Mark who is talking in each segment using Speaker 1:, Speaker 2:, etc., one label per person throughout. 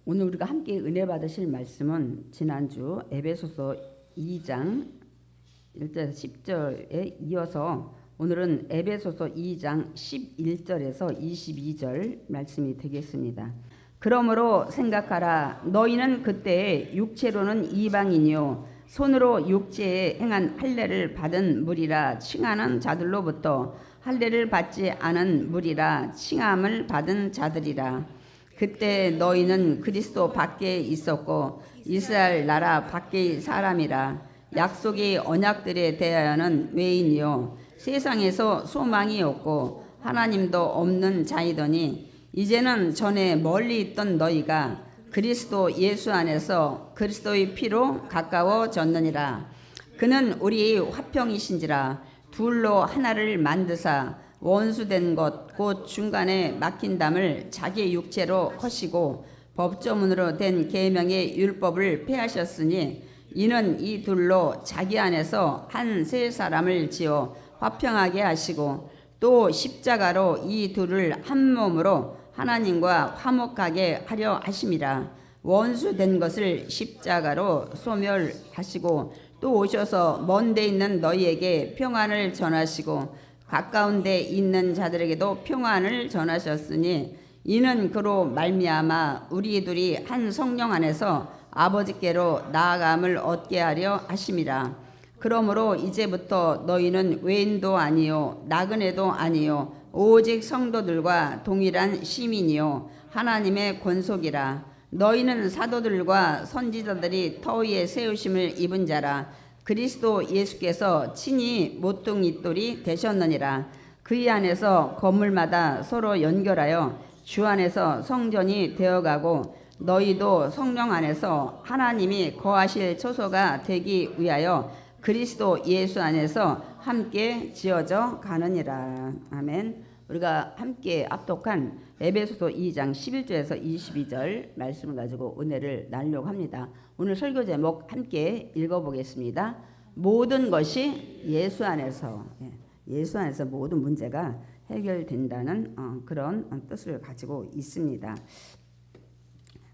Speaker 1: 오늘 우리가 함께 은혜 받으실 말씀은 지난주 에베소서 2장 1절에서 10절에 이어서 오늘은 에베소서 2장 11절에서 22절 말씀이 되겠습니다. 그러므로 생각하라. 너희는 그때 육체로는 이방인이요 손으로 육체에 행한 할례를 받은 무리라 칭하는 자들로부터 할례를 받지 않은 무리라 칭함을 받은 자들이라. 그때 너희는 그리스도 밖에 있었고 이스라엘 나라 밖의 사람이라. 약속의 언약들에 대하여는 외인이요 세상에서 소망이 없고 하나님도 없는 자이더니 이제는 전에 멀리 있던 너희가 그리스도 예수 안에서 그리스도의 피로 가까워졌느니라. 그는 우리 화평이신지라. 둘로 하나를 만드사 원수된 것 곧 중간에 막힌 담을 자기 육체로 허시고 법조문으로 된 계명의 율법을 폐하셨으니 이는 이 둘로 자기 안에서 한 세 사람을 지어 화평하게 하시고 또 십자가로 이 둘을 한 몸으로 하나님과 화목하게 하려 하심이라. 원수된 것을 십자가로 소멸하시고 또 오셔서 먼 데 있는 너희에게 평안을 전하시고 가까운 데 있는 자들에게도 평안을 전하셨으니 이는 그로 말미암아 우리 둘이 한 성령 안에서 아버지께로 나아감을 얻게 하려 하심이라. 그러므로 이제부터 너희는 외인도 아니요 나그네도 아니요 오직 성도들과 동일한 시민이요 하나님의 권속이라. 너희는 사도들과 선지자들이 터 위에 세우심을 입은 자라. 그리스도 예수께서 친히 모퉁이돌이 되셨느니라. 그의 안에서 건물마다 서로 연결하여 주 안에서 성전이 되어가고 너희도 성령 안에서 하나님이 거하실 처소가 되기 위하여 그리스도 예수 안에서 함께 지어져 가느니라. 아멘. 우리가 함께 합독한 에베소서 2장 11절에서 22절 말씀을 가지고 은혜를 나누려고 합니다. 오늘 설교 제목 함께 읽어보겠습니다. 모든 것이 예수 안에서, 예수 안에서 모든 문제가 해결된다는 그런 뜻을 가지고 있습니다.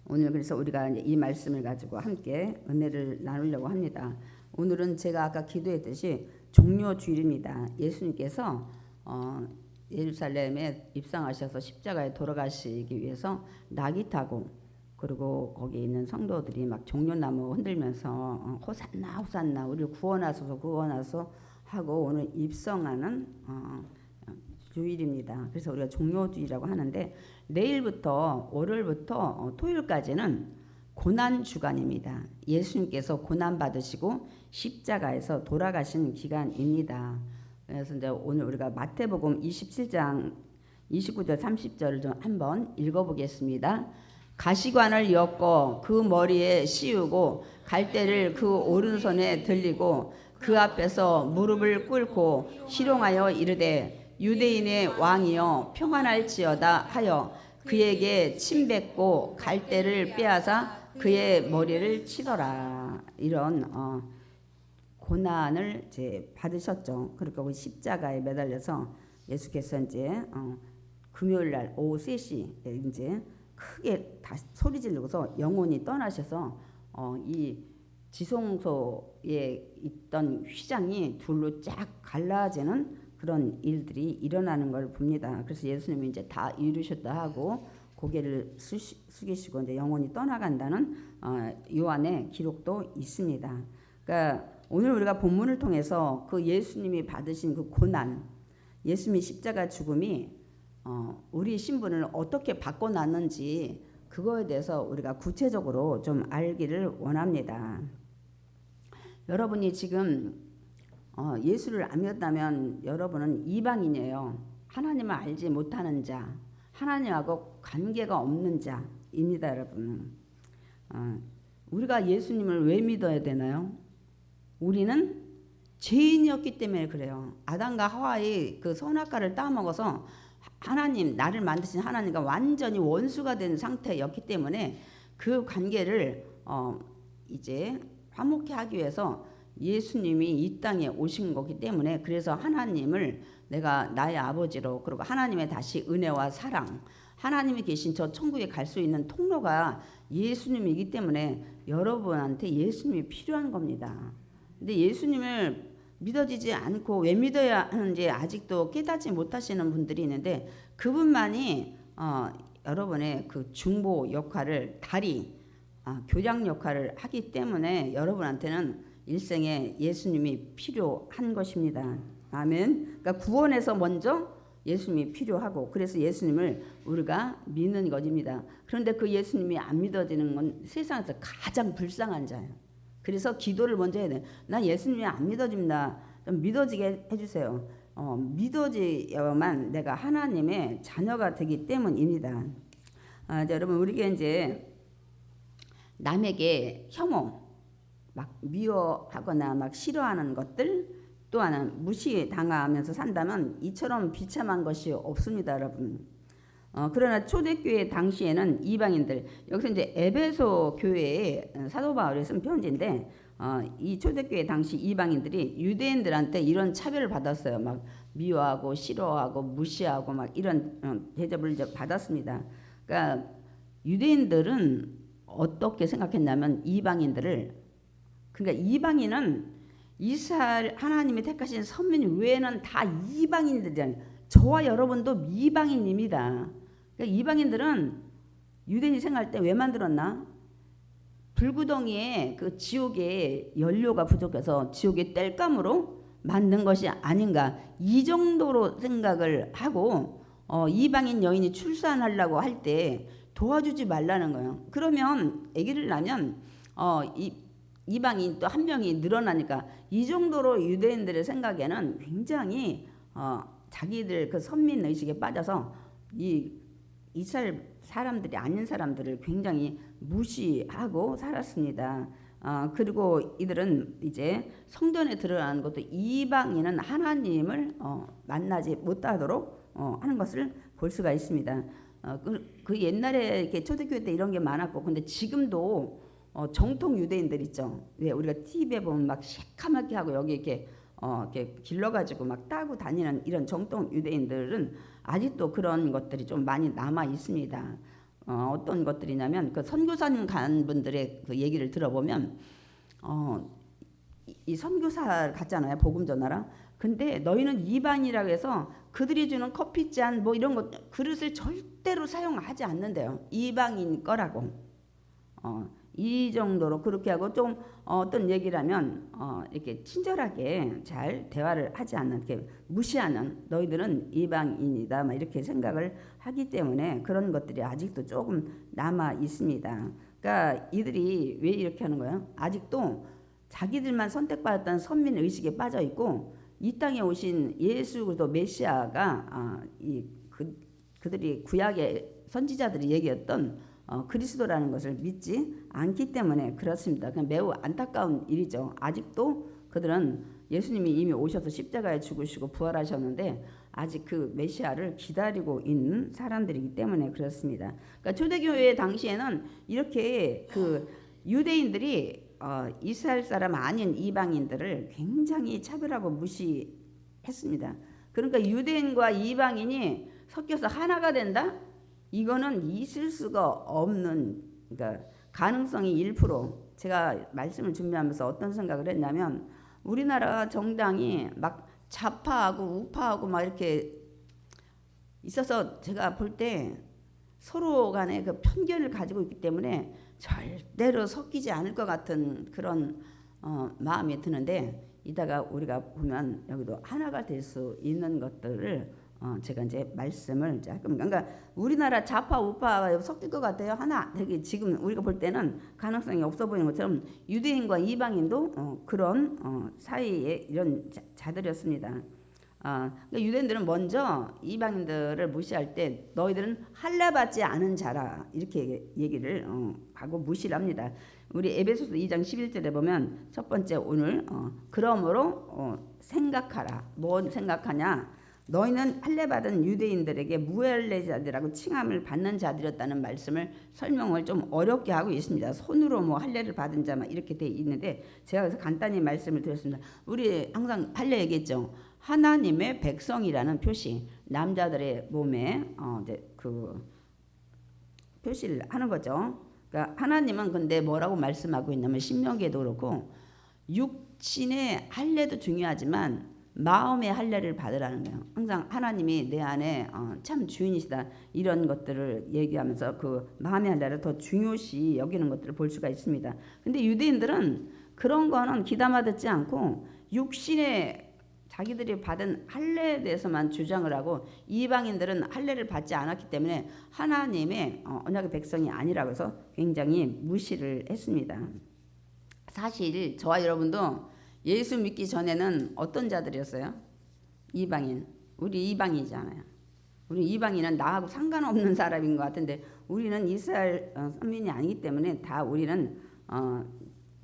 Speaker 1: 오늘 그래서 우리가 이 말씀을 가지고 함께 은혜를 나누려고 합니다. 오늘은 제가 아까 기도했듯이 종료주일입니다. 예수님께서 예루살렘에 입성하셔서 십자가에 돌아가시기 위해서 낙이 타고 그리고 거기 있는 성도들이 막 종려나무 흔들면서 호산나 호산나 우리를 구원하소서 구원하소서 하고 오늘 입성하는 주일입니다. 그래서 우리가 종료주일이라고 하는데 내일부터 월요일부터 토요일까지는 고난 주간입니다. 예수님께서 고난 받으시고 십자가에서 돌아가신 기간입니다. 그래서 이제 오늘 우리가 마태복음 27장 29절 30절을 좀 한번 읽어보겠습니다. 가시관을 엮어 그 머리에 씌우고 갈대를 그 오른손에 들리고 그 앞에서 무릎을 꿇고 희롱하여 이르되 유대인의 왕이여 평안할지어다 하여 그에게 침뱉고 갈대를 빼앗아 그의 머리를 치더라. 이런 고난을 이제 받으셨죠. 그러니까 십자가에 매달려서 예수께서 이제 금요일 날 오후 3시에 이제 크게 다 소리 지르고서 영혼이 떠나셔서 이 지성소에 있던 휘장이 둘로 쫙 갈라지는 그런 일들이 일어나는 걸 봅니다. 그래서 예수님이 이제 다 이루셨다 하고 고개를 숙이시고 이제 영혼이 떠나간다는 요한의 기록도 있습니다. 그러니까 오늘 우리가 본문을 통해서 그 예수님이 받으신 그 고난, 예수님의 십자가 죽음이 우리 신분을 어떻게 바꿔놨는지 그거에 대해서 우리가 구체적으로 좀 알기를 원합니다. 여러분이 지금 예수를 안 믿었다면 여러분은 이방인이에요. 하나님을 알지 못하는 자, 하나님하고 관계가 없는 자입니다, 여러분. 우리가 예수님을 왜 믿어야 되나요? 우리는 죄인이었기 때문에 그래요. 아담과 하와의 그 선악과를 따먹어서 하나님, 나를 만드신 하나님과 완전히 원수가 된 상태였기 때문에 그 관계를 이제 화목케 하기 위해서 예수님이 이 땅에 오신 거기 때문에 그래서 하나님을 내가 나의 아버지로 그리고 하나님의 다시 은혜와 사랑 하나님이 계신 저 천국에 갈 수 있는 통로가 예수님이기 때문에 여러분한테 예수님이 필요한 겁니다. 근데 예수님을 믿어지지 않고 왜 믿어야 하는지 아직도 깨닫지 못하시는 분들이 있는데 그분만이 여러분의 그 중보 역할을 다리 교장 역할을 하기 때문에 여러분한테는 일생에 예수님이 필요한 것입니다. 아멘. 그러니까 구원에서 먼저 예수님이 필요하고 그래서 예수님을 우리가 믿는 것입니다. 그런데 그 예수님이 안 믿어지는 건 세상에서 가장 불쌍한 자예요. 그래서 기도를 먼저 해야 돼요. 나 예수님이 안 믿어집니다. 좀 믿어지게 해주세요. 믿어지야만 내가 하나님의 자녀가 되기 때문입니다. 여러분 우리가 이제 남에게 혐오, 막 미워하거나 막 싫어하는 것들 또한 무시당하면서 산다면 이처럼 비참한 것이 없습니다, 여러분. 그러나 초대교회 당시에는 이방인들 여기서 이제 에베소 교회에 사도 바울이 쓴 편지인데 이 초대교회 당시 이방인들이 유대인들한테 이런 차별을 받았어요. 막 미워하고 싫어하고 무시하고 막 이런 대접을 받았습니다. 그러니까 유대인들은 어떻게 생각했냐면 이방인들을 그러니까 이방인은 이스라엘 하나님이 택하신 선민 외에는 다 이방인들이잖아요. 저와 여러분도 이방인입니다. 그러니까 이방인들은 유대인이 생각할 때 왜 만들었나? 불구덩이에 그 지옥에 연료가 부족해서 지옥의 땔감으로 만든 것이 아닌가 이 정도로 생각을 하고 이방인 여인이 출산하려고 할 때 도와주지 말라는 거예요. 그러면 아기를 낳으면 이방인 또 한 명이 늘어나니까 이 정도로 유대인들의 생각에는 굉장히 자기들 그 선민 의식에 빠져서 이 이스라엘 사람들이 아닌 사람들을 굉장히 무시하고 살았습니다. 그리고 이들은 이제 성전에 들어가는 것도 이방인은 하나님을 만나지 못하도록 하는 것을 볼 수가 있습니다. 그 옛날에 이렇게 초대교회 때 이런 게 많았고, 근데 지금도 정통 유대인들 있죠. 왜 우리가 TV에 보면 막 새카맣게 하고 여기 이렇게 길러가지고 막 따고 다니는 이런 정통 유대인들은 아직도 그런 것들이 좀 많이 남아 있습니다. 어떤 것들이냐면 그 선교사님 간 분들의 그 얘기를 들어보면 이 선교사 갔잖아요. 복음 전하라. 근데 너희는 이방이라고 해서 그들이 주는 커피잔 뭐 이런 것 그릇을 절대로 사용하지 않는데요. 이방인 거라고. 이 정도로 그렇게 하고 좀 어떤 얘기라면 이렇게 친절하게 잘 대화를 하지 않는 이렇게 무시하는 너희들은 이방인이다 막 이렇게 생각을 하기 때문에 그런 것들이 아직도 조금 남아 있습니다. 그러니까 이들이 왜 이렇게 하는 거예요? 아직도 자기들만 선택받았다는 선민 의식에 빠져 있고 이 땅에 오신 예수 그리스도 메시아가 그들이 구약의 선지자들이 얘기했던 그리스도라는 것을 믿지 않기 때문에 그렇습니다. 그냥 매우 안타까운 일이죠. 아직도 그들은 예수님이 이미 오셔서 십자가에 죽으시고 부활하셨는데 아직 그 메시아를 기다리고 있는 사람들이기 때문에 그렇습니다. 그러니까 초대교회 당시에는 이렇게 그 유대인들이 이스라엘 사람 아닌 이방인들을 굉장히 차별하고 무시했습니다. 그러니까 유대인과 이방인이 섞여서 하나가 된다? 이거는 있을 수가 없는 그러니까 가능성이 1%. 제가 말씀을 준비하면서 어떤 생각을 했냐면 우리나라 정당이 막 좌파하고 우파하고 막 이렇게 있어서 제가 볼 때 서로 간에 그 편견을 가지고 있기 때문에 절대로 섞이지 않을 것 같은 그런 마음이 드는데 이따가 우리가 보면 여기도 하나가 될 수 있는 것들을 제가 이제 말씀을 조금 그러니까 우리나라 좌파 우파가 섞일 것 같아요. 하나 되게 지금 우리가 볼 때는 가능성이 없어 보이는 것처럼 유대인과 이방인도 그런 사이에 이런 자들이었습니다. 그러니까 유대인들은 먼저 이방인들을 무시할 때 너희들은 할례받지 않은 자라 이렇게 얘기를 하고 무시를 합니다. 우리 에베소서 2장 11절에 보면 첫 번째 오늘 그러므로 생각하라. 뭔 생각하냐? 너희는 할례받은 유대인들에게 무할례자들이라고 칭함을 받는 자들이었다는 말씀을 설명을 좀 어렵게 하고 있습니다. 손으로 뭐 할례를 받은 자만 이렇게 돼 있는데 제가 그래서 간단히 말씀을 드렸습니다. 우리 항상 할례 얘기했죠. 하나님의 백성이라는 표시, 남자들의 몸에 이제 그 표시를 하는 거죠. 그러니까 하나님은 근데 뭐라고 말씀하고 있냐면 신명기에도 그렇고 육신의 할례도 중요하지만 마음의 할례를 받으라는 거예요. 항상 하나님이 내 안에 참 주인이시다 이런 것들을 얘기하면서 그 마음의 할례를 더 중요시 여기는 것들을 볼 수가 있습니다. 근데 유대인들은 그런 거는 귀담아 듣지 않고 육신의 자기들이 받은 할례에 대해서만 주장을 하고 이방인들은 할례를 받지 않았기 때문에 하나님의 언약의 백성이 아니라고 해서 굉장히 무시를 했습니다. 사실 저와 여러분도 예수 믿기 전에는 어떤 자들이었어요? 이방인. 우리 이방인이잖아요. 우리 이방인은 나하고 상관없는 사람인 것 같은데 우리는 이스라엘 선민이 아니기 때문에 다 우리는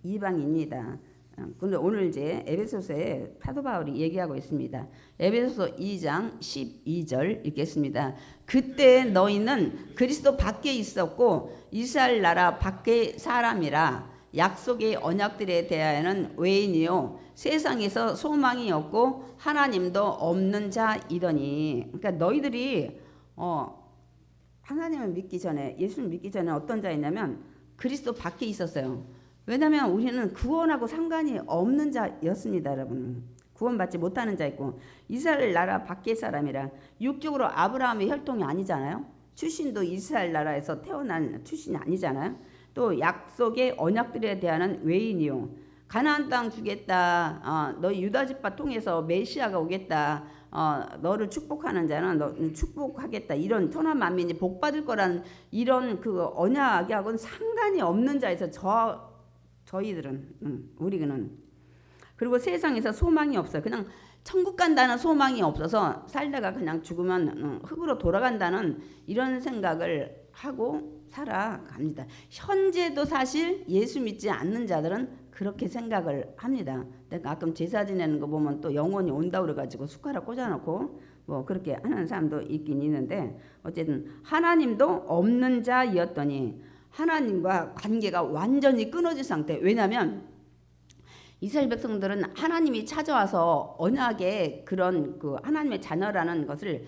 Speaker 1: 이방인입니다. 근데 오늘 이제 에베소서에 사도 바울이 얘기하고 있습니다. 에베소서 2장 12절 읽겠습니다. 그때 너희는 그리스도 밖에 있었고 이스라엘 나라 밖의 사람이라 약속의 언약들에 대하여는 외인이요 세상에서 소망이 없고 하나님도 없는 자이더니. 그러니까 너희들이 하나님을 믿기 전에 예수를 믿기 전에 어떤 자였냐면 그리스도 밖에 있었어요. 왜냐하면 우리는 구원하고 상관이 없는 자였습니다. 여러분. 구원받지 못하는 자였고 이스라엘 나라 밖의 사람이라 육적으로 아브라함의 혈통이 아니잖아요. 출신도 이스라엘 나라에서 태어난 출신이 아니잖아요. 또 약속의 언약들에 대한 외인이요 가나안 땅 주겠다. 너희 유다 지파 통해서 메시아가 오겠다. 너를 축복하는 자는 너 축복하겠다. 이런 천하 만민이 복 받을 거라는 이런 그 언약하고는 상관이 없는 자에서 저희들은 우리는 그리고 세상에서 소망이 없어요. 그냥 천국 간다는 소망이 없어서 살다가 그냥 죽으면 흙으로 돌아간다는 이런 생각을 하고 살아갑니다. 현재도 사실 예수 믿지 않는 자들은 그렇게 생각을 합니다. 내가 가끔 제사 지내는 거 보면 또 영혼이 온다 그래가지고 숟가락 꽂아놓고 뭐 그렇게 하는 사람도 있긴 있는데 어쨌든 하나님도 없는 자였더니 하나님과 관계가 완전히 끊어진 상태. 왜냐하면 이스라엘 백성들은 하나님이 찾아와서 언약의 그런 그 하나님의 자녀라는 것을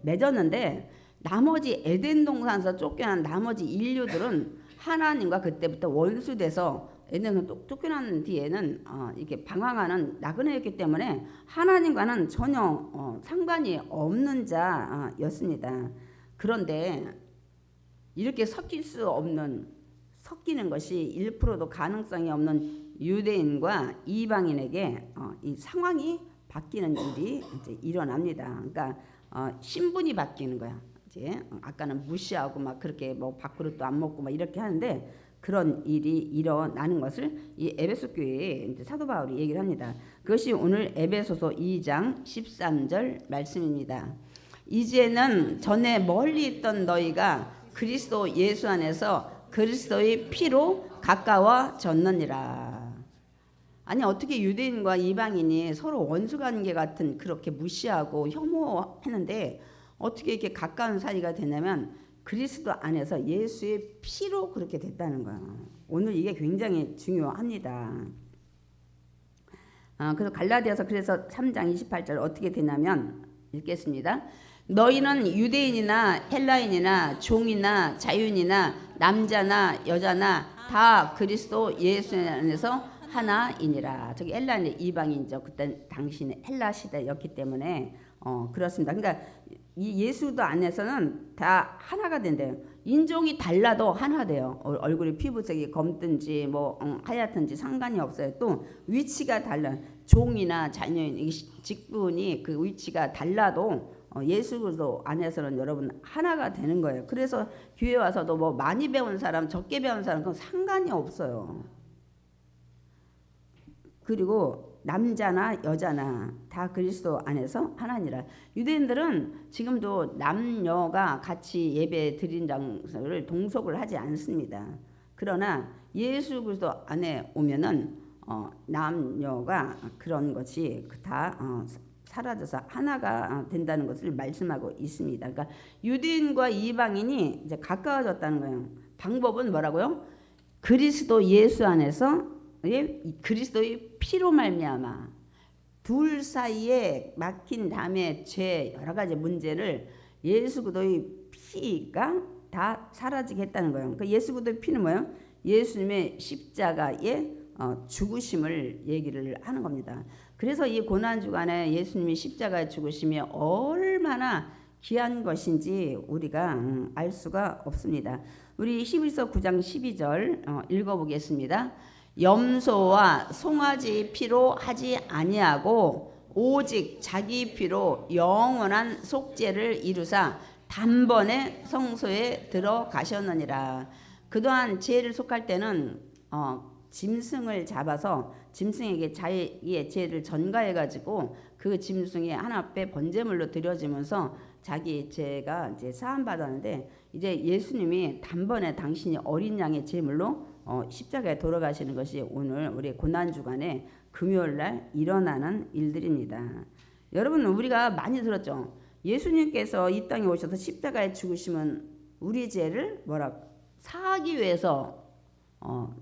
Speaker 1: 맺었는데 나머지 에덴 동산에서 쫓겨난 나머지 인류들은 하나님과 그때부터 원수돼서 에덴에서 쫓겨난 뒤에는 이렇게 방황하는 나그네였기 때문에 하나님과는 전혀 상관이 없는 자였습니다. 그런데 이렇게 섞이는 것이 1%도 가능성이 없는 유대인과 이방인에게 이 상황이 바뀌는 일이 이제 일어납니다. 그러니까 신분이 바뀌는 거야. 이제 아까는 무시하고 막 그렇게 뭐 밥그릇도 안 먹고 막 이렇게 하는데 그런 일이 일어나는 것을 이 에베소 교회에 이제 사도 바울이 얘기를 합니다. 그것이 오늘 에베소서 2장 13절 말씀입니다. 이제는 전에 멀리 있던 너희가 그리스도 예수 안에서 그리스도의 피로 가까워졌느니라. 아니 어떻게 유대인과 이방인이 서로 원수관계 같은 그렇게 무시하고 혐오했는데 어떻게 이렇게 가까운 사이가 되냐면 그리스도 안에서 예수의 피로 그렇게 됐다는 거예요. 오늘 이게 굉장히 중요합니다. 그래서 갈라디아서 그래서 3장 28절 어떻게 되냐면 읽겠습니다. 너희는 유대인이나 헬라인이나 종이나 자유인이나 남자나 여자나 다 그리스도 예수 안에서 하나이니라. 저기 헬라인이 이방인이죠. 그때 당시는 헬라 시대였기 때문에 그렇습니다. 그러니까 이 예수도 안에서는 다 하나가 된대요. 인종이 달라도 하나 돼요. 얼굴이 피부색이 검든지 뭐 하얗든지 상관이 없어요. 또 위치가 달라. 종이나 자녀인 직분이 그 위치가 달라도 예수 그리스도 안에서는 여러분 하나가 되는 거예요. 그래서 교회 와서도 뭐 많이 배운 사람, 적게 배운 사람 그건 상관이 없어요. 그리고 남자나 여자나 다 그리스도 안에서 하나니라. 유대인들은 지금도 남녀가 같이 예배 드린 장소를 동석을 하지 않습니다. 그러나 예수 그리스도 안에 오면은 남녀가 그런 것이 다 사라져서 하나가 된다는 것을 말씀하고 있습니다. 그러니까 유대인과 이방인이 이제 가까워졌다는 거예요. 방법은 뭐라고요? 그리스도 예수 안에서 그리스도의 피로 말미암아 둘 사이에 막힌 다음에 죄 여러 가지 문제를 예수 그리스도의 피가 다 사라지게 했다는 거예요. 그 예수 그리스도의 피는 뭐예요? 예수님의 십자가의 죽으심을 얘기를 하는 겁니다. 그래서 이 고난 주간에 예수님이 십자가에 죽으심이 얼마나 귀한 것인지 우리가 알 수가 없습니다. 우리 히브리서 9장 12절 읽어보겠습니다. 염소와 송아지 피로 하지 아니하고 오직 자기 피로 영원한 속죄를 이루사 단번에 성소에 들어가셨느니라. 그동안 죄를 속할 때는 짐승을 잡아서 짐승에게 자기의 죄를 전가해가지고 그 짐승이 하나 앞에 번제물로 드려지면서 자기 죄가 이제 사함 받았는데, 이제 예수님이 단번에 당신이 어린 양의 제물로 십자가에 돌아가시는 것이 오늘 우리 고난 주간에 금요일 날 일어나는 일들입니다. 여러분, 우리가 많이 들었죠. 예수님께서 이 땅에 오셔서 십자가에 죽으시면 우리 죄를 사하기 위해서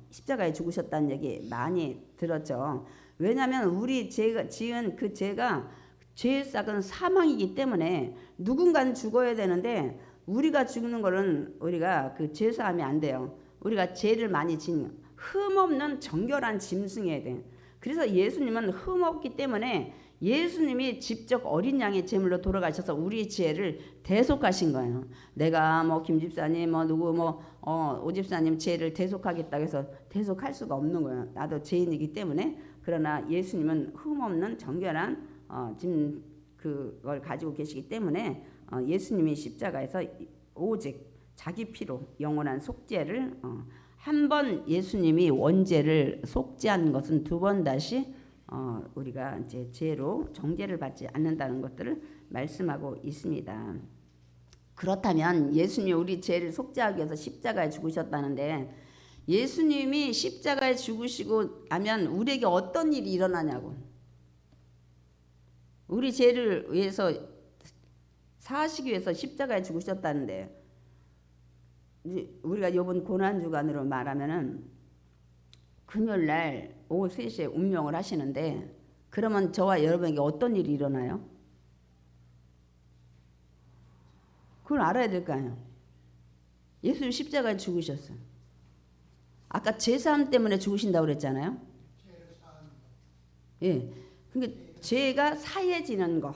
Speaker 1: 십자가에 죽으셨다는 얘기 많이 들었죠. 왜냐하면 우리 죄가 지은 그 죄가 죄의 싹은 사망이기 때문에 누군가는 죽어야 되는데, 우리가 죽는 거는 우리가 그 죄 사함이 안 돼요. 우리가 죄를 많이 지은 흠없는 정결한 짐승이어야 돼. 그래서 예수님은 흠없기 때문에 예수님이 직접 어린 양의 제물로 돌아가셔서 우리 죄를 대속하신 거예요. 내가 김 집사님 누구 오 집사님 죄를 대속하겠다고 해서 대속할 수가 없는 거예요. 나도 죄인이기 때문에. 그러나 예수님은 흠없는 정결한 그걸 가지고 계시기 때문에 예수님이 십자가에서 오직 자기 피로 영원한 속죄를 한 번 예수님이 원죄를 속죄한 것은 두 번 다시 우리가 이제 죄로 정죄를 받지 않는다는 것들을 말씀하고 있습니다. 그렇다면 예수님이 우리 죄를 속죄하기 위해서 십자가에 죽으셨다는데, 예수님이 십자가에 죽으시고 나면 우리에게 어떤 일이 일어나냐고. 우리 죄를 위해서 사하시기 위해서 십자가에 죽으셨다는데, 우리가 이번 고난 주간으로 말하면은 금요일 날 오후 3시에 운명을 하시는데, 그러면 저와 여러분에게 어떤 일이 일어나요? 그걸 알아야 될 거 아니에요. 예수님 십자가에 죽으셨어요. 아까 제사함 때문에 죽으신다고 그랬잖아요. 예, 그러니까 죄가 사해지는 것.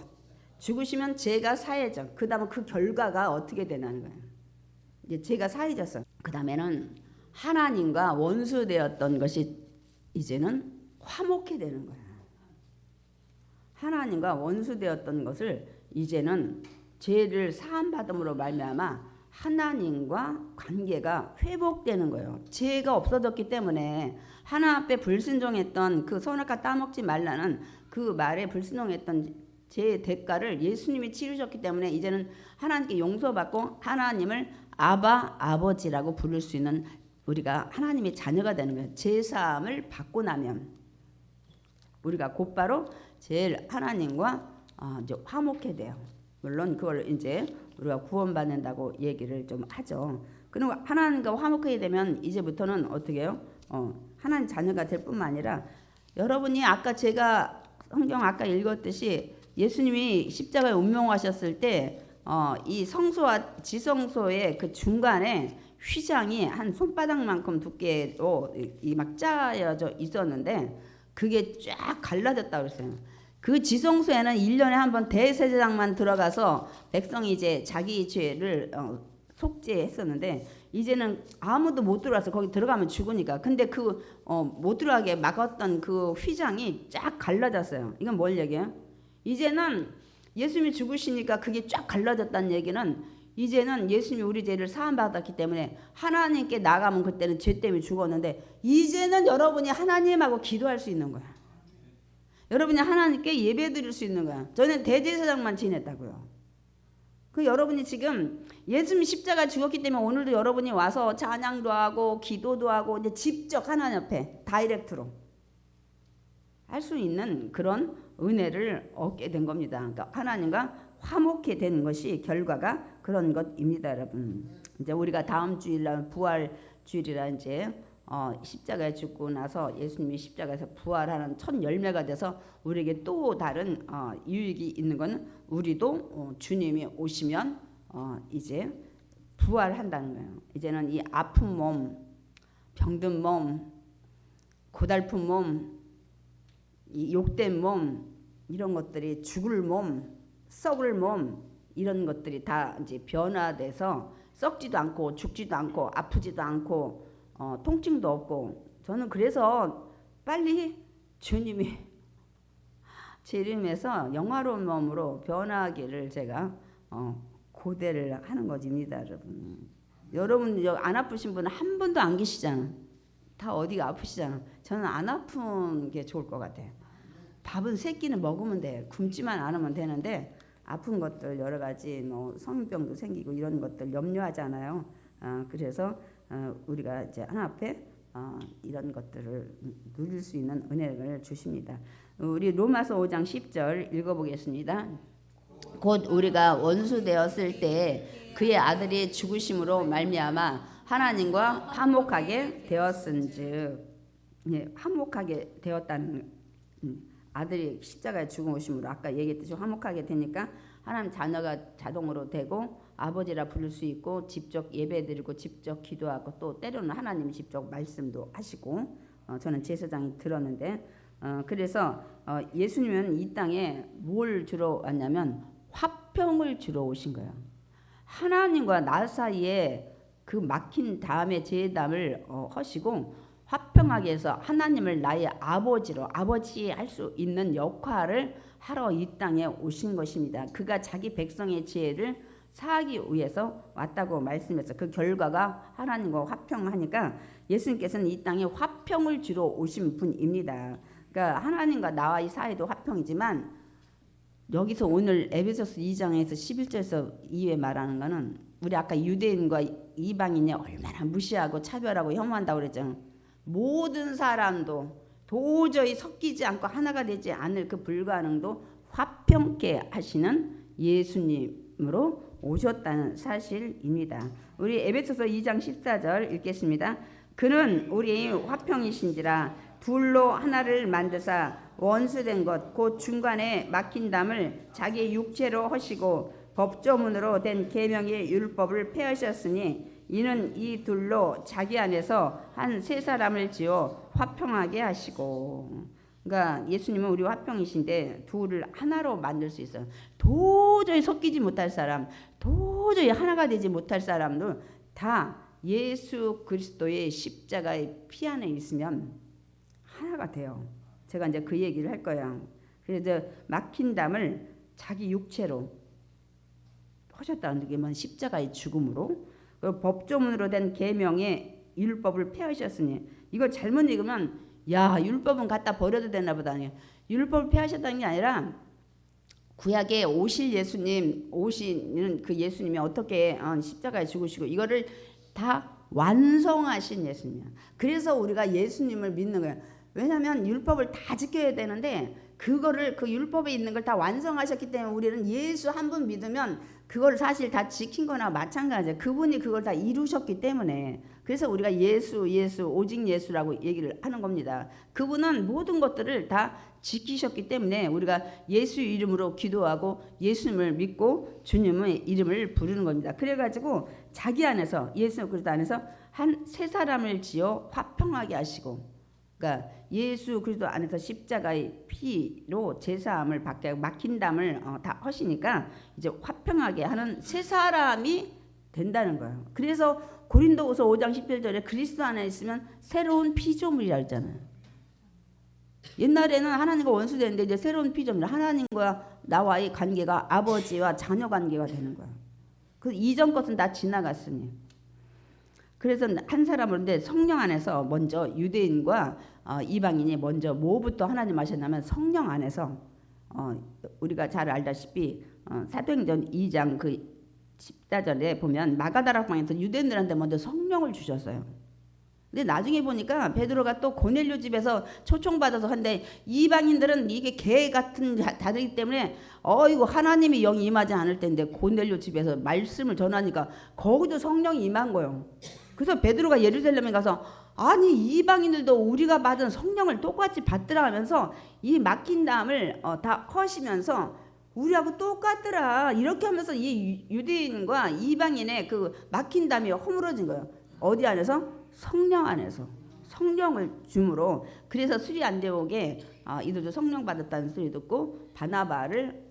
Speaker 1: 죽으시면 죄가 사해져. 그 다음에 그 결과가 어떻게 되는 거예요? 이제 죄가 사해졌어. 그 다음에는 하나님과 원수되었던 것이 이제는 화목해 되는 거야. 하나님과 원수되었던 것을 이제는 죄를 사함받음으로 말미암아 하나님과 관계가 회복되는 거예요. 죄가 없어졌기 때문에 하나 앞에 불순종했던 그 선악과 따먹지 말라는 그 말에 불순종했던 죄의 대가를 예수님이 치르셨기 때문에 이제는 하나님께 용서받고 하나님을 아버지라고 부를 수 있는 우리가 하나님의 자녀가 되는 거예요. 제사함을 받고 나면 우리가 곧바로 제일 하나님과 이제 화목해 돼요. 물론 그걸 이제 우리가 구원받는다고 얘기를 좀 하죠. 그리고 하나님과 화목하게 되면 이제부터는 어떻게 해요? 하나님 자녀가 될 뿐만 아니라, 여러분이 아까 제가 성경 아까 읽었듯이 예수님이 십자가에 운명하셨을 때 이 성소와 지성소의 그 중간에 휘장이 한 손바닥만큼 두께로 이 막 짜여져 있었는데 그게 쫙 갈라졌다고 그랬어요. 그 지성소에는 1년에 한 번 대제사장만 들어가서 백성이 이제 자기 죄를 속죄했었는데, 이제는 아무도 못 들어와서 거기 들어가면 죽으니까. 근데 그 못 들어가게 막았던 그 휘장이 쫙 갈라졌어요. 이건 뭘 얘기해요? 이제는 예수님이 죽으시니까 그게 쫙 갈라졌다는 얘기는, 이제는 예수님이 우리 죄를 사함받았기 때문에 하나님께 나가면 그때는 죄 때문에 죽었는데, 이제는 여러분이 하나님하고 기도할 수 있는 거야. 여러분이 하나님께 예배 드릴 수 있는 거야. 저는 대제사장만 지냈다고요. 그 여러분이 지금 예수님이 십자가 죽었기 때문에 오늘도 여러분이 와서 찬양도 하고 기도도 하고 이제 직접 하나님 앞에 다이렉트로 할 수 있는 그런 은혜를 얻게 된 겁니다. 그러니까 하나님과 화목해 되는 것이 결과가 그런 것입니다, 여러분. 이제 우리가 다음 주일날 부활 주일이라 이제 십자가에 죽고 나서 예수님이 십자가에서 부활하는 첫 열매가 돼서 우리에게 또 다른 유익이 있는 건, 우리도 주님이 오시면 이제 부활한다는 거예요. 이제는 이 아픈 몸, 병든 몸, 고달픈 몸, 이 욕된 몸, 이런 것들이 죽을 몸, 썩을 몸, 이런 것들이 다 이제 변화돼서 썩지도 않고 죽지도 않고 아프지도 않고 통증도 없고, 저는 그래서 빨리 주님이 제 이름에서 영화로운 몸으로 변화하기를 제가 고대를 하는 것입니다. 여러분 안 아프신 분은 한 분도 안 계시잖아. 다 어디가 아프시잖아. 저는 안 아픈 게 좋을 것 같아요. 밥은 세 끼는 먹으면 돼. 굶지만 않으면 되는데 아픈 것들 여러 가지 뭐 성인병도 생기고 이런 것들 염려하잖아요. 그래서 우리가 이제 하나 앞에 이런 것들을 누릴 수 있는 은혜를 주십니다. 우리 로마서 5장 10절 읽어보겠습니다. 곧 우리가 원수 되었을 때 그의 아들이 죽으심으로 말미암아 하나님과 화목하게 되었은즉, 화목하게 되었다는 아들이 십자가에 죽으심으로 아까 얘기했듯이 화목하게 되니까 하나님 자녀가 자동으로 되고 아버지라 부를 수 있고 직접 예배드리고 직접 기도하고 또 때로는 하나님이 직접 말씀도 하시고, 저는 제사장이 들었는데 그래서 예수님은 이 땅에 뭘 주러 왔냐면 화평을 주러 오신 거예요. 하나님과 나 사이에 그 막힌 담의 제담을 하시고 화평하게 해서 하나님을 나의 아버지로 아버지 할 수 있는 역할을 하러 이 땅에 오신 것입니다. 그가 자기 백성의 죄를 사하기 위해서 왔다고 말씀했어요. 그 결과가 하나님과 화평하니까 예수님께서는 이 땅에 화평을 주러 오신 분입니다. 그러니까 하나님과 나와의 사이도 화평이지만 여기서 오늘 에베소서 2장에서 11절에서 이후에 말하는 거는 우리 아까 유대인과 이방인이 얼마나 무시하고 차별하고 혐오한다고 그랬잖아요. 모든 사람도 도저히 섞이지 않고 하나가 되지 않을 그 불가능도 화평케 하시는 예수님으로 오셨다는 사실입니다. 우리 에베소서 2장 14절 읽겠습니다. 그는 우리의 화평이신지라 둘로 하나를 만드사 원수된 것 곧 중간에 막힌 담을 자기 육체로 하시고 법조문으로 된 계명의 율법을 폐하셨으니 이는 이 둘로 자기 안에서 한 세 사람을 지어 화평하게 하시고. 그러니까 예수님은 우리 화평이신데 둘을 하나로 만들 수 있어요. 도저히 섞이지 못할 사람, 도저히 하나가 되지 못할 사람들 다 예수 그리스도의 십자가의 피 안에 있으면 하나가 돼요. 제가 이제 그 얘기를 할 거예요. 그래서 막힌 담을 자기 육체로 하셨다는 게 뭐 십자가의 죽음으로, 법조문으로 된 계명의 율법을 폐하셨으니, 이걸 잘못 읽으면 야 율법은 갖다 버려도 되나 보다. 율법을 폐하셨다는 게 아니라 구약에 오실 예수님, 오시는 그 예수님이 어떻게 십자가에 죽으시고 이거를 다 완성하신 예수님이야. 그래서 우리가 예수님을 믿는 거야. 왜냐하면 율법을 다 지켜야 되는데 그거를 그 율법에 있는 걸 다 완성하셨기 때문에 우리는 예수 한 분 믿으면 그걸 사실 다 지킨 거나 마찬가지야. 그분이 그걸 다 이루셨기 때문에. 그래서 우리가 예수 오직 예수라고 얘기를 하는 겁니다. 그분은 모든 것들을 다 지키셨기 때문에 우리가 예수 이름으로 기도하고 예수님을 믿고 주님의 이름을 부르는 겁니다. 그래가지고 자기 안에서 예수 그리스도 안에서 한 세 사람을 지어 화평하게 하시고, 그러니까 예수 그리스도 안에서 십자가의 피로 제사함을 받게 막힌 담을 다 하시니까 이제 화평하게 하는 세 사람이 된다는 거예요. 그래서 고린도후서 5장 17절에 그리스도 안에 있으면 새로운 피조물이라 했잖아요. 옛날에는 하나님과 원수되는데 이제 새로운 피조물, 하나님과 나와의 관계가 아버지와 자녀 관계가 되는 거예요. 그 이전 것은 다 지나갔으니. 그래서 한 사람인데 성령 안에서 먼저 유대인과 이방인이 먼저 뭐부터 하나님 하셨냐면 성령 안에서 우리가 잘 알다시피 사도행전 2장 그 14절에 보면 마가다라 방에서 유대인들한테 먼저 성령을 주셨어요. 근데 나중에 보니까 베드로가 또 고넬료 집에서 초청받아서 한데 이방인들은 이게 개 같은 자들이기 때문에 이거 하나님이 영이 임하지 않을 때인데 고넬료 집에서 말씀을 전하니까 거기도 성령이 임한 거예요. 그래서 베드로가 예루살렘에 가서 아니 이방인들도 우리가 받은 성령을 똑같이 받더라 하면서 이 막힌 담을 다 허시면서 우리하고 똑같더라. 이렇게 하면서 이 유대인과 이방인의 그 막힌담이 허물어진 거예요. 어디 안에서? 성령 안에서. 성령을 줌으로. 그래서 수리 안디옥에 이들도 성령 받았다는 소리 듣고 바나바를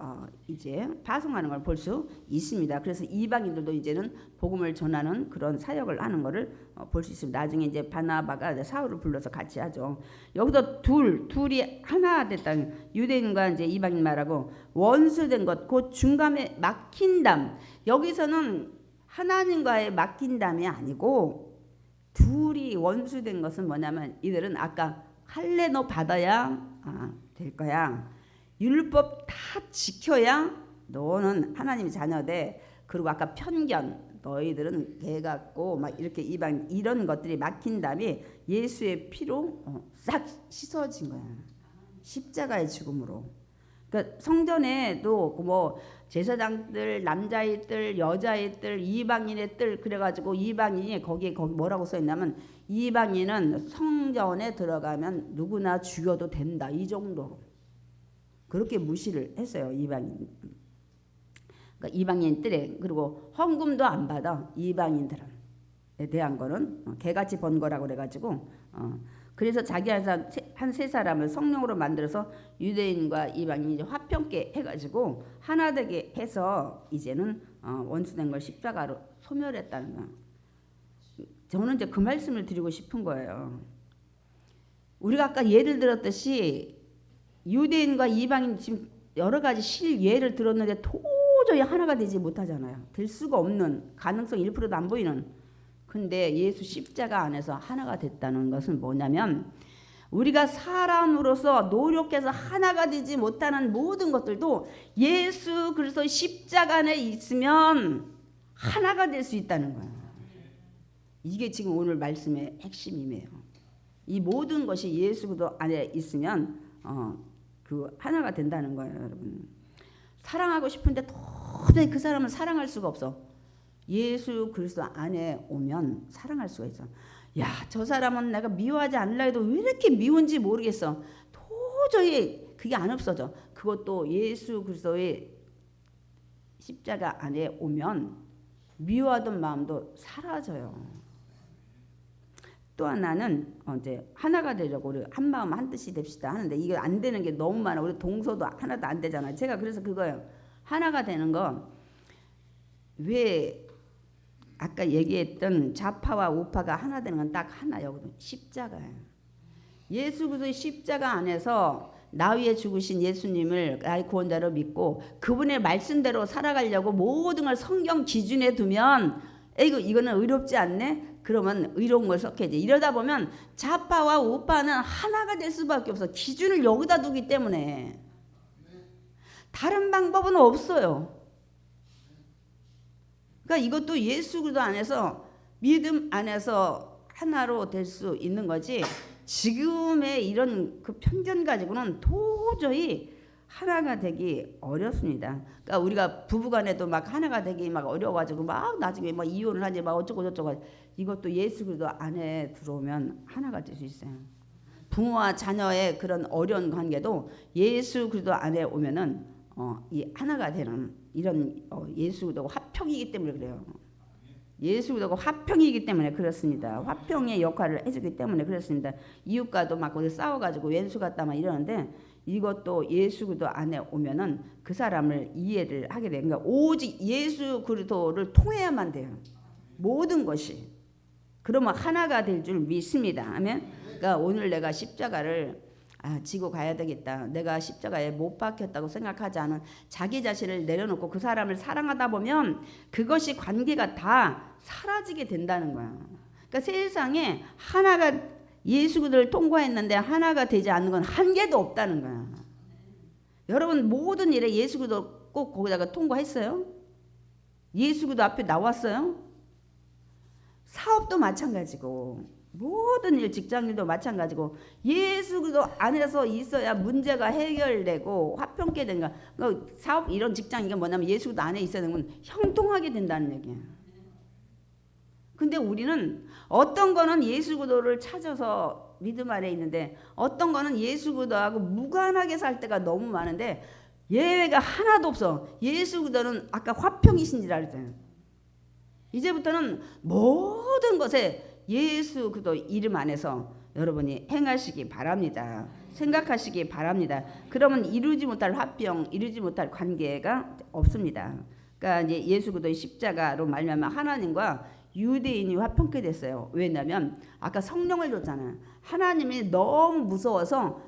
Speaker 1: 이제 파송하는 걸 볼 수 있습니다. 그래서 이방인들도 이제는 복음을 전하는 그런 사역을 하는 것을 볼 수 있습니다. 나중에 이제 바나바가 사울을 불러서 같이 하죠. 여기서 둘이 하나 됐다는, 유대인과 이제 이방인 말하고 원수된 것, 곧 중간에 막힌 담. 여기서는 하나님과의 막힌 담이 아니고 둘이 원수된 것은 뭐냐면 이들은 아까 할례 너 받아야 될 거야. 율법 다 지켜야 너는 하나님의 자녀돼. 그리고 아까 편견, 너희들은 개 같고 막 이렇게 이방, 이런 것들이 막힌 다음에 예수의 피로 싹 씻어진 거야. 십자가의 죽음으로. 그러니까 성전에도 뭐 제사장들, 남자의 뜰, 여자의 뜰, 이방인의 뜰, 그래가지고 이방인이 거기 뭐라고 써있냐면 이방인은 성전에 들어가면 누구나 죽여도 된다, 이 정도로 그렇게 무시를 했어요. 이방인. 그러니까 이방인 뜰에. 그리고 헌금도 안 받아, 이방인들에 대한 거는 개같이 번 거라고 그래가지고 그래서 자기 한 세 사람을 성령으로 만들어서 유대인과 이방인이 이제 화평케 해가지고 하나 되게 해서 이제는 원수된 걸 십자가로 소멸했다는 거예요. 저는 이제 그 말씀을 드리고 싶은 거예요. 우리가 아까 예를 들었듯이 유대인과 이방인 지금 여러 가지 예를 들었는데 도저히 하나가 되지 못하잖아요. 될 수가 없는, 가능성 1%도 안 보이는. 근데 예수 십자가 안에서 하나가 됐다는 것은 뭐냐면 우리가 사람으로서 노력해서 하나가 되지 못하는 모든 것들도 예수 그리스도 십자가 안에 있으면 하나가 될 수 있다는 거예요. 이게 지금 오늘 말씀의 핵심이에요. 이 모든 것이 예수 그리스도 안에 있으면 그 하나가 된다는 거예요, 여러분. 사랑하고 싶은데 도저히 그 사람을 사랑할 수가 없어. 예수 그리스도 안에 오면 사랑할 수가 있어. 야, 저 사람은 내가 미워하지 않으려 해도 왜 이렇게 미운지 모르겠어. 도저히 그게 안 없어져. 그것도 예수 그리스도의 십자가 안에 오면 미워하던 마음도 사라져요. 또 하나는 이제 하나가 되려고 우리 한 마음 한 뜻이 됩시다 하는데 이게 안 되는 게 너무 많아. 우리 동서도 하나도 안 되잖아요. 제가 그래서 그거예요. 하나가 되는 거, 왜 아까 얘기했던 좌파와 우파가 하나 되는 건 딱 하나였거든요. 십자가예요. 예수 그리스도의 십자가 안에서 나 위에 죽으신 예수님을 나의 구원자로 믿고 그분의 말씀대로 살아가려고 모든 걸 성경 기준에 두면 이거는 의롭지 않네? 그러면 의로운 걸 섞여야지. 이러다 보면 좌파와 우파는 하나가 될 수밖에 없어. 기준을 여기다 두기 때문에. 다른 방법은 없어요. 그러니까 이것도 예수 그리스도 안에서 믿음 안에서 하나로 될 수 있는 거지. 지금의 이런 그 편견 가지고는 도저히 하나가 되기 어렵습니다. 그러니까 우리가 부부간에도 막 하나가 되기 막 어려워가지고 막 나중에 막 이혼을 하지 막 어쩌고 저쩌고. 이것도 예수 그리스도 안에 들어오면 하나가 될 수 있어요. 부모와 자녀의 그런 어려운 관계도 예수 그리스도 안에 오면은 이 하나가 되는 이런 예수 그리스도가 화평이기 때문에 그래요. 예수 그리스도가 화평이기 때문에 그렇습니다. 화평의 역할을 해주기 때문에 그렇습니다. 이웃과도 막 어디 싸워가지고 왼수 같다 막 이러는데 이것도 예수 그리스도 안에 오면은 그 사람을 이해를 하게 돼요. 그러니까 오직 예수 그리스도를 통해야만 돼요. 모든 것이. 그러면 하나가 될 줄 믿습니다. 아멘. 그러니까 오늘 내가 십자가를 지고 가야 되겠다. 내가 십자가에 못 박혔다고 생각하지 않은 자기 자신을 내려놓고 그 사람을 사랑하다 보면 그것이 관계가 다 사라지게 된다는 거야. 그러니까 세상에 하나가 예수 그리스도를 통과했는데 하나가 되지 않는 건 한 개도 없다는 거야. 여러분 모든 일에 예수 그리스도 꼭 거기다가 통과했어요? 예수 그리스도 앞에 나왔어요? 사업도 마찬가지고 모든 일, 직장일도 마찬가지고 예수 그리스도 안에서 있어야 문제가 해결되고 화평케 된가. 그러니까 사업 이런 직장 이게 뭐냐면 예수 그리스도 안에 있어야 되는 건 형통하게 된다는 얘기야. 근데 우리는 어떤 거는 예수 그리스도를 찾아서 믿음 안에 있는데 어떤 거는 예수 그리스도하고 무관하게 살 때가 너무 많은데 예외가 하나도 없어. 예수 그리스도는 아까 화평이신지라 그랬잖아요. 이제부터는 모든 것에 예수 그리스도 이름 안에서 여러분이 행하시기 바랍니다. 생각하시기 바랍니다. 그러면 이루지 못할 화평, 이루지 못할 관계가 없습니다. 그러니까 이제 예수 그리스도의 십자가로 말미암아 하나님과 유대인이 화평케 됐어요. 왜냐하면 아까 성령을 줬잖아요. 하나님이 너무 무서워서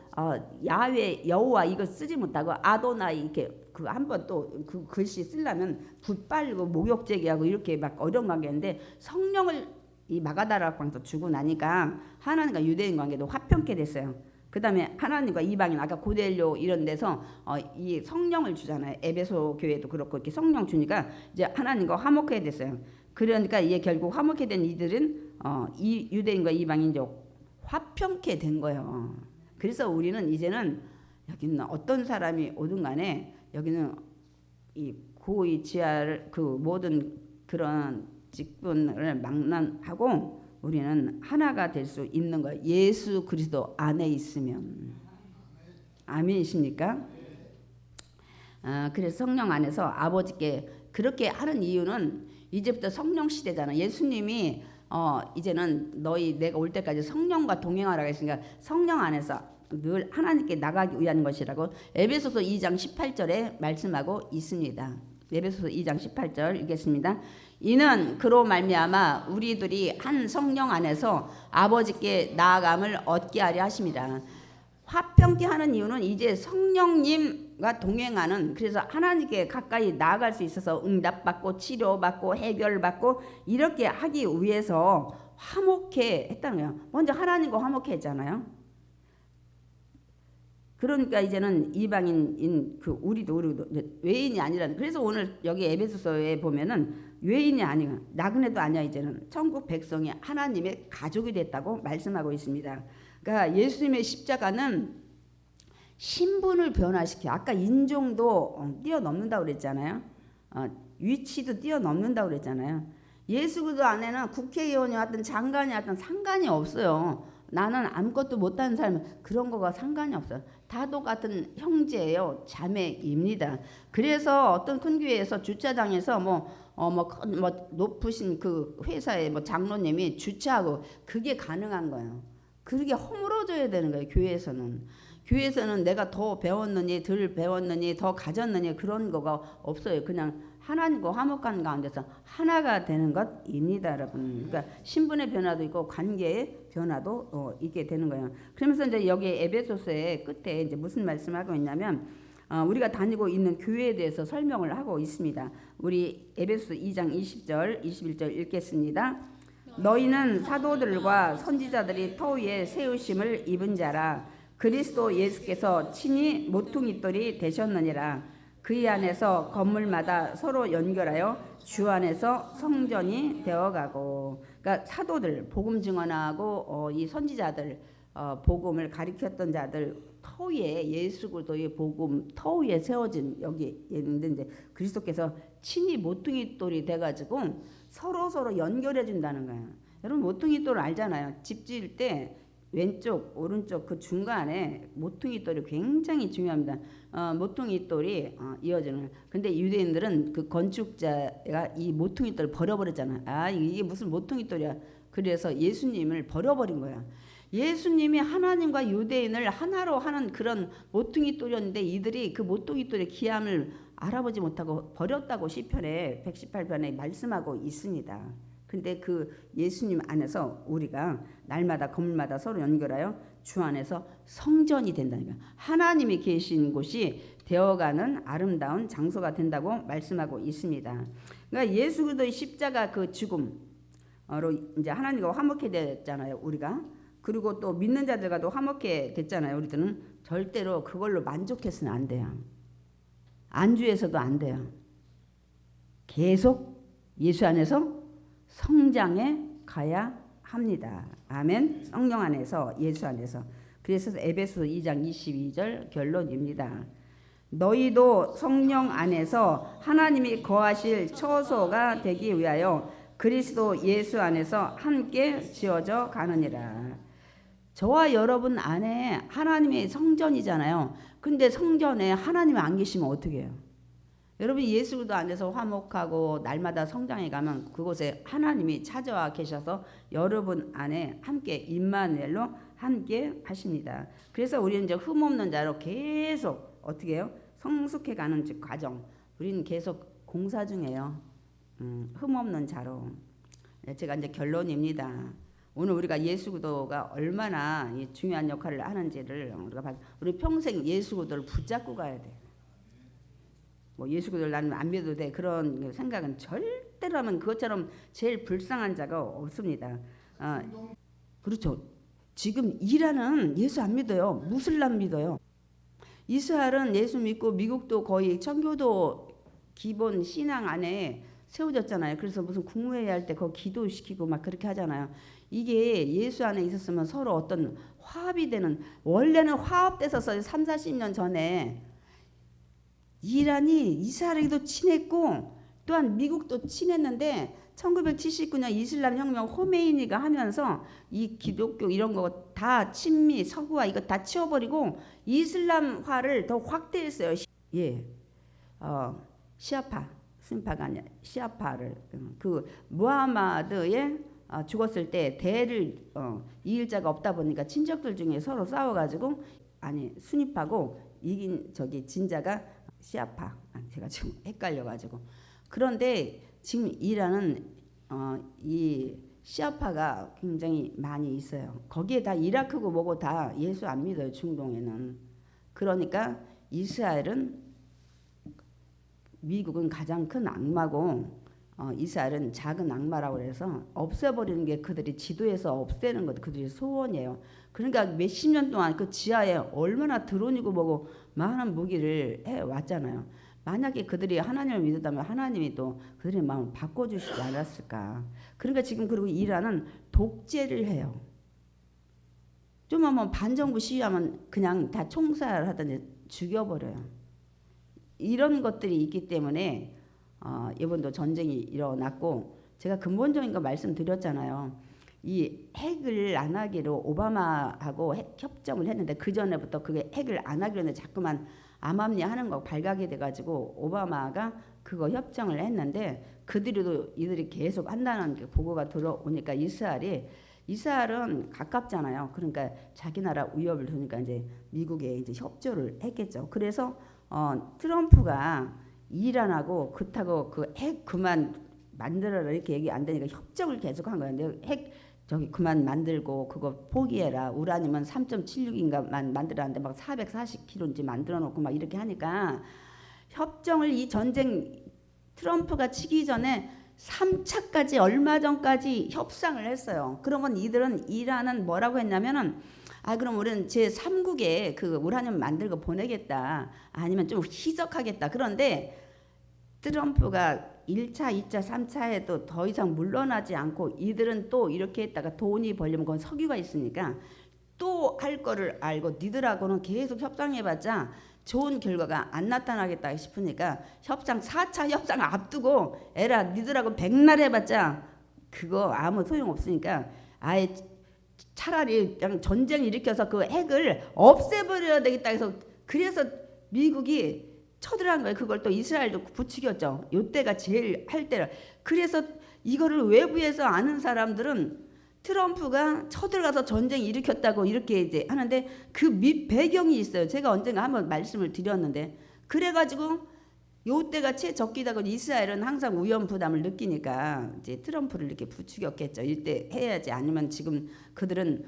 Speaker 1: 야훼 여호와 이거 쓰지 못하고 아도나이 이렇게 그 한번 또 그 글씨 쓰려면 붓 빨고 목욕 제기하고 이렇게 막 어려운 관계인데 성령을 이 마가다라 광서 주고 나니까 하나님과 유대인 관계도 화평케 됐어요. 그 다음에 하나님과 이방인 아까 고넬료 이런 데서 이 성령을 주잖아요. 에베소 교회도 그렇고 이렇게 성령 주니까 이제 하나님과 화목하게 됐어요. 그러니까 이게 결국 화목해 된 이들은 이 유대인과 이방인 이제 화평케 된 거예요. 그래서 우리는 이제는 여기는 어떤 사람이 오든 간에 여기는 이 고의 지하를 그 모든 그런 직분을 망라하고 우리는 하나가 될 수 있는 거예요. 예수 그리스도 안에 있으면. 아멘이십니까? 그래서 성령 안에서 아버지께 그렇게 하는 이유는 이제부터 성령 시대잖아. 예수님이 이제는 너희 내가 올 때까지 성령과 동행하라고 했으니까 성령 안에서 늘 하나님께 나가기 위한 것이라고 에베소서 2장 18절에 말씀하고 있습니다. 에베소서 2장 18절 읽겠습니다. 이는 그로 말미암아 우리들이 한 성령 안에서 아버지께 나아감을 얻게 하려 하십니다. 화평케 하는 이유는 이제 성령님과 동행하는 그래서 하나님께 가까이 나아갈 수 있어서 응답받고 치료받고 해결받고 이렇게 하기 위해서 화목해 했다는 거예요. 먼저 하나님과 화목해 했잖아요. 그러니까 이제는 이방인인 그 우리도 외인이 아니라는 그래서 오늘 여기 에베소서에 보면은 외인이 아니야 나그네도 아니야 이제는 천국 백성이 하나님의 가족이 됐다고 말씀하고 있습니다. 그러니까 예수님의 십자가는 신분을 변화시켜 아까 인종도 뛰어넘는다고 그랬잖아요. 위치도 뛰어넘는다고 그랬잖아요. 예수 그리스도 안에는 국회의원이 왔든 장관이 왔든 상관이 없어요. 나는 아무것도 못하는 사람 그런 거가 상관이 없어요. 다도 같은 형제예요. 자매입니다. 그래서 어떤 큰 교회에서 주차장에서 뭐 높으신 그 회사의 뭐 장로님이 주차하고 그게 가능한 거예요. 그게 허물어져야 되는 거예요. 교회에서는 내가 더 배웠느니 덜 배웠느니 더 가졌느니 그런 거가 없어요. 그냥 하나님과 화목한 가운데서 하나가 되는 것입니다, 여러분. 그러니까 신분의 변화도 있고 관계의 변화도 있게 되는 거예요. 그러면서 이제 여기 에베소서의 끝에 이제 무슨 말씀하고 있냐면 우리가 다니고 있는 교회에 대해서 설명을 하고 있습니다. 우리 에베소서 2장 20절, 21절 읽겠습니다. 너희는 사도들과 선지자들이 터 위에 세우심을 입은 자라 그리스도 예수께서 친히 모퉁이돌이 되셨느니라. 그의 안에서 건물마다 서로 연결하여 주 안에서 성전이 되어가고 그러니까 사도들 복음 증언하고 이 선지자들 복음을 가리켰던 자들 터 위에 예수 그리스도의 복음 터 위에 세워진 여기 있는데 이제 그리스도께서 친히 모퉁이돌이 돼가지고 서로 연결해 준다는 거예요. 여러분 모퉁이돌 알잖아요. 집 지을 때 왼쪽 오른쪽 그 중간에 모퉁이돌이 굉장히 중요합니다. 모퉁이돌이 이어지는. 근데 유대인들은 그 건축자가 이 모퉁이돌을 버려버렸잖아. 이게 무슨 모퉁이돌이야. 그래서 예수님을 버려버린 거야. 예수님이 하나님과 유대인을 하나로 하는 그런 모퉁이돌이었는데 이들이 그 모퉁이돌의 귀함을 알아보지 못하고 버렸다고 시편에 118편에 말씀하고 있습니다. 근데 그 예수님 안에서 우리가 날마다 건물마다 서로 연결하여 주 안에서 성전이 된다니까. 하나님이 계신 곳이 되어가는 아름다운 장소가 된다고 말씀하고 있습니다. 그러니까 예수 그리스도의 십자가 그 죽음으로 이제 하나님과 화목해 됐잖아요, 우리가. 그리고 또 믿는 자들과도 화목해 됐잖아요. 우리들은 절대로 그걸로 만족해서는 안 돼요. 안주해서도 안 돼요. 계속 예수 안에서 성장해 가야 합니다. 아멘. 성령 안에서 예수 안에서. 그래서 에베소 2장 22절 결론입니다. 너희도 성령 안에서 하나님이 거하실 처소가 되기 위하여 그리스도 예수 안에서 함께 지어져 가느니라. 저와 여러분 안에 하나님의 성전이잖아요. 근데 성전에 하나님이 안 계시면 어떻게 해요? 여러분이 예수도 안에서 화목하고 날마다 성장해 가면 그곳에 하나님이 찾아와 계셔서 여러분 안에 함께 임마누엘로 함께 하십니다. 그래서 우리는 이제 흠없는 자로 계속 어떻게 해요? 성숙해 가는 과정. 우리는 계속 공사 중이에요. 흠없는 자로. 제가 이제 결론입니다. 오늘 우리가 예수구도가 얼마나 중요한 역할을 하는지를 우리가 봐요. 우리 평생 예수구도를 붙잡고 가야 돼. 뭐 예수구도를 나는 안 믿어도 돼 그런 생각은 절대로 하면 그것처럼 제일 불쌍한 자가 없습니다. 그렇죠. 지금 이란은 예수 안 믿어요. 무슬람 믿어요. 이스라엘은 예수 믿고 미국도 거의 청교도 기본 신앙 안에 세워졌잖아요. 그래서 무슨 국무회의 할 때 거 기도시키고 막 그렇게 하잖아요. 이게 예수 안에 있었으면 서로 어떤 화합이 되는, 원래는 화합됐었어요. 3, 40년 전에 이란이 이스라엘에도 친했고 또한 미국도 친했는데 1979년 이슬람 혁명 호메이니가 하면서 이 기독교 이런 거 다 친미 서구화 이거 다 치워버리고 이슬람화를 더 확대했어요. 예, 시아파 순파가 아니라 시아파를 그 무하마드의 죽었을 때 대를 이을 자가 없다 보니까 친척들 중에 서로 싸워가지고 아니 순위파고 이긴 저기 진자가 시아파. 제가 지금 헷갈려가지고. 그런데 지금 이란은 이 시아파가 굉장히 많이 있어요. 거기에 다 이라크고 뭐고 다 예수 안 믿어요. 중동에는. 그러니까 이스라엘은 미국은 가장 큰 악마고 이스라엘은 작은 악마라고 해서 없애버리는 게 그들이 지도에서 없애는 것 그들의 소원이에요. 그러니까 몇십 년 동안 그 지하에 얼마나 드론이고 뭐고 많은 무기를 해왔잖아요. 만약에 그들이 하나님을 믿었다면 하나님이 또 그들의 마음을 바꿔주시지 않았을까. 그러니까 지금 그리고 이란은 독재를 해요. 좀 한번 반정부 시위하면 그냥 다 총살하든지 죽여버려요. 이런 것들이 있기 때문에 이번도 전쟁이 일어났고 제가 근본적인 거 말씀드렸잖아요. 이 핵을 안 하기로 오바마하고 협정을 했는데 그 전에부터 그게 핵을 안 하기로 했는데 자꾸만 암암리에 하는 거 발각이 돼가지고 오바마가 그거 협정을 했는데 그들도 이들이 계속 한다는 그 보고가 들어오니까 이스라엘은 가깝잖아요. 그러니까 자기 나라 위협을 두니까 이제 미국에 이제 협조를 했겠죠. 그래서 트럼프가 이란하고 그렇다고 그 핵 그만 만들어라 이렇게 얘기 안 되니까 협정을 계속한 거예요. 핵 저기 그만 만들고 그거 포기해라. 우라늄은 3.76인가만 만들었는데 막 440kg인지 만들어 놓고 막 이렇게 하니까 협정을 이 전쟁 트럼프가 치기 전에 3차까지 얼마 전까지 협상을 했어요. 그러면 이란은 뭐라고 했냐면은 그럼 우리는 제3국에 그 우라늄 만들고 보내겠다. 아니면 좀 희석하겠다. 그런데 트럼프가 1차, 2차, 3차에도 더 이상 물러나지 않고 이들은 또 이렇게 했다가 돈이 벌려면 그건 석유가 있으니까 또 할 거를 알고 니들하고는 계속 협상해봤자 좋은 결과가 안 나타나겠다 싶으니까 4차 협상 앞두고 에라 니들하고 백날 해봤자 그거 아무 소용없으니까 아예 차라리 그냥 전쟁 일으켜서 그 핵을 없애버려야 되겠다 해서 그래서 미국이 쳐들어간 거예요. 그걸 또 이스라엘도 부추겼죠. 요때가 제일 할 때라. 그래서 이거를 외부에서 아는 사람들은 트럼프가 쳐들어가서 전쟁 일으켰다고 이렇게 이제 하는데 그 밑 배경이 있어요. 제가 언젠가 한번 말씀을 드렸는데 그래가지고 요때가 최적기다고 이스라엘은 항상 위험 부담을 느끼니까 이제 트럼프를 이렇게 부추겼겠죠. 이때 해야지 아니면 지금 그들은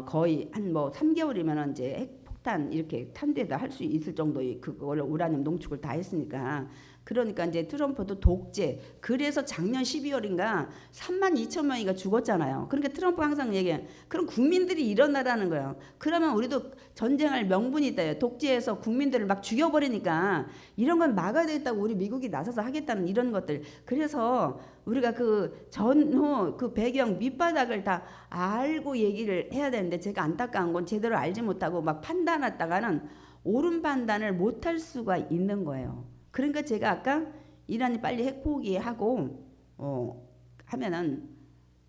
Speaker 1: 거의 한 뭐 3개월이면 이제 핵폭탄 이렇게 탄대다 할 수 있을 정도의 그걸 우라늄 농축을 다 했으니까 그러니까 이제 트럼프도 독재. 그래서 작년 12월인가 32,000명이가 죽었잖아요. 그러니까 트럼프가 항상 얘기해. 그럼 국민들이 일어나라는 거예요. 그러면 우리도 전쟁할 명분이 있다. 독재해서 국민들을 막 죽여버리니까 이런 건 막아야 되겠다고 우리 미국이 나서서 하겠다는 이런 것들. 그래서 우리가 그 전후 그 배경 밑바닥을 다 알고 얘기를 해야 되는데 제가 안타까운 건 제대로 알지 못하고 막 판단했다가는 옳은 판단을 못할 수가 있는 거예요. 그러니까 제가 아까 이란이 빨리 핵 포기하고 하면은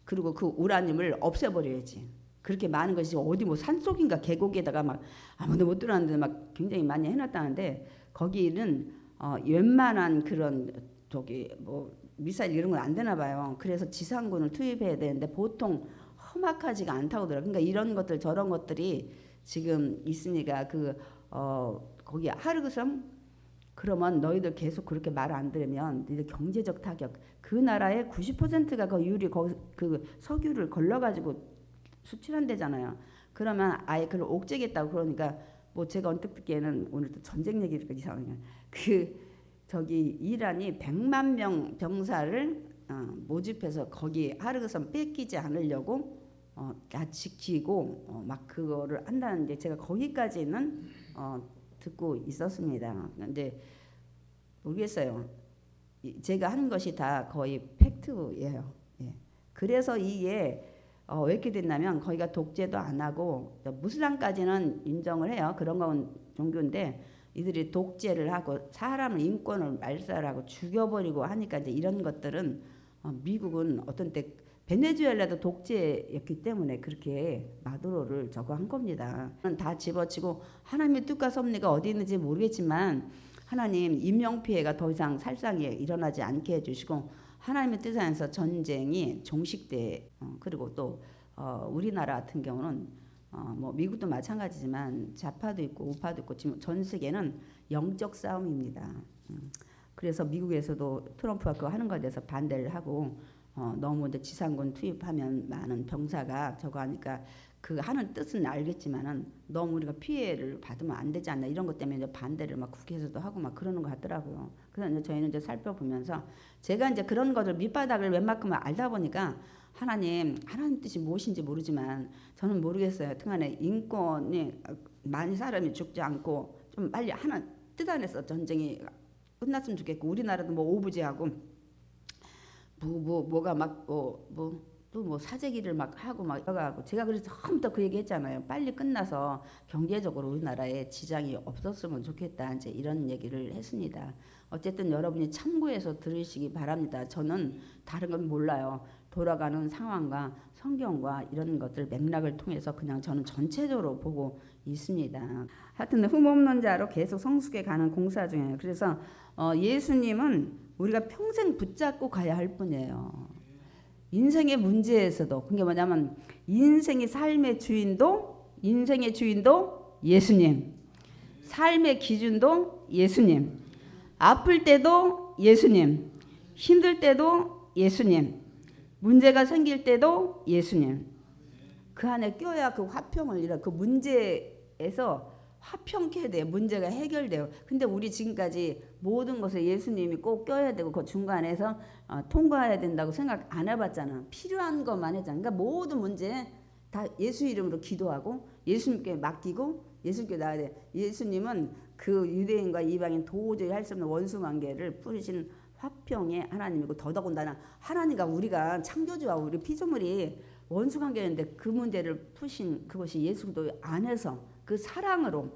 Speaker 1: 그리고 그 우라늄을 없애버려야지. 그렇게 많은 것이 어디 뭐 산속인가 계곡에다가 막 아무도 못 들어왔는데 막 굉장히 많이 해놨다는데 거기는 웬만한 그런 저기 뭐 미사일 이런 건 안 되나 봐요. 그래서 지상군을 투입해야 되는데 보통 험악하지가 않다고 들어요. 그러니까 이런 것들 저런 것들이 지금 있으니까 거기 하르그섬 그러면 너희들 계속 그렇게 말 안 들으면 너희들 경제적 타격 그 나라의 90%가 그 유리 그 석유를 걸러가지고 수출한대잖아요. 그러면 아예 그걸 옥죄겠다고 그러니까 뭐 제가 언뜻 듣기에는 오늘 또 전쟁 얘기니까 이상하네요. 그 저기 이란이 100만 명 병사를 모집해서 거기 하르그섬 뺏기지 않으려고 다 지키고 막 그거를 한다는데 제가 거기까지는 듣고 있었습니다. 근데 모르겠어요. 제가 하는 것이 다 거의 팩트예요. 예. 그래서 이게 왜 이렇게 됐냐면 거기가 독재도 안 하고 무슬람까지는 인정을 해요. 그런 건 종교인데 이들이 독재를 하고 사람을 인권을 말살하고 죽여버리고 하니까 이제 이런 것들은 미국은 어떤 때 베네수엘라도 독재였기 때문에 그렇게 마두로를 저거 한 겁니다. 다 집어치고 하나님의 뜻과 섭리가 어디 있는지 모르겠지만 하나님 인명피해가 더 이상 살상에 일어나지 않게 해주시고 하나님의 뜻 안에서 전쟁이 종식돼 그리고 또 우리나라 같은 경우는 뭐 미국도 마찬가지지만 좌파도 있고 우파도 있고 지금 전 세계는 영적 싸움입니다. 그래서 미국에서도 트럼프가 그거 하는 것에 대해서 반대를 하고 너무 이제 지상군 투입하면 많은 병사가 저거 하니까 그 하는 뜻은 알겠지만은 너무 우리가 피해를 받으면 안 되지 않나 이런 것 때문에 이제 반대를 막 국회에서도 하고 막 그러는 것 같더라고요. 그래서 이제 저희는 이제 살펴보면서 제가 이제 그런 것들 밑바닥을 웬만큼 알다 보니까 하나님 뜻이 무엇인지 모르지만 저는 모르겠어요. 하여튼간에 인권이 많이 사람이 죽지 않고 좀 빨리 하나 뜻 안에서 전쟁이 끝났으면 좋겠고 우리나라도 뭐 오부제하고 뭐가 막 또 뭐 사재기를 막 하고 막 여가고 제가 그래서 처음부터 그 얘기 했잖아요. 빨리 끝나서 경제적으로 우리나라에 지장이 없었으면 좋겠다. 이제 이런 얘기를 했습니다. 어쨌든 여러분이 참고해서 들으시기 바랍니다. 저는 다른 건 몰라요. 돌아가는 상황과 성경과 이런 것들 맥락을 통해서 그냥 저는 전체적으로 보고 있습니다. 하여튼 흠없는 자로 계속 성숙해 가는 공사 중이에요. 그래서 예수님은 우리가 평생 붙잡고 가야 할 뿐이에요. 인생의 문제에서도 그게 뭐냐면 인생의 삶의 주인도 예수님, 삶의 기준도 예수님, 아플 때도 예수님, 힘들 때도 예수님, 문제가 생길 때도 예수님. 그 안에 껴야 그 화평을 그 문제에서 화평케 돼요. 문제가 해결돼요. 근데 우리 지금까지 모든 것에 예수님이 꼭 껴야 되고 그 중간에서 통과해야 된다고 생각 안 해봤잖아. 필요한 것만 했잖아. 그러니까 모든 문제 다 예수 이름으로 기도하고 예수님께 맡기고 예수님께 나아야 돼. 예수님은 그 유대인과 이방인 도저히 할 수 없는 원수관계를 뿌리신 화평의 하나님이고 더더군다나 하나님과 우리가 창조주와 우리 피조물이 원수관계였는데 그 문제를 푸신 그것이 예수 그리스도 안에서 그 사랑으로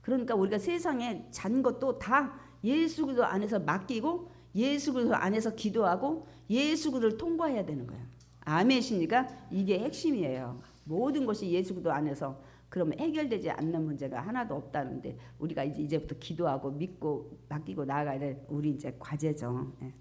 Speaker 1: 그러니까 우리가 세상에 잔 것도 다 예수 그리스도 안에서 맡기고 예수 그리스도 안에서 기도하고 예수 그리스도를 통과해야 되는 거예요. 아멘이십니까? 이게 핵심이에요. 모든 것이 예수 그리스도 안에서 그러면 해결되지 않는 문제가 하나도 없다는데 우리가 이제부터 기도하고 믿고 맡기고 나아가야 될 우리 이제 과제죠. 예.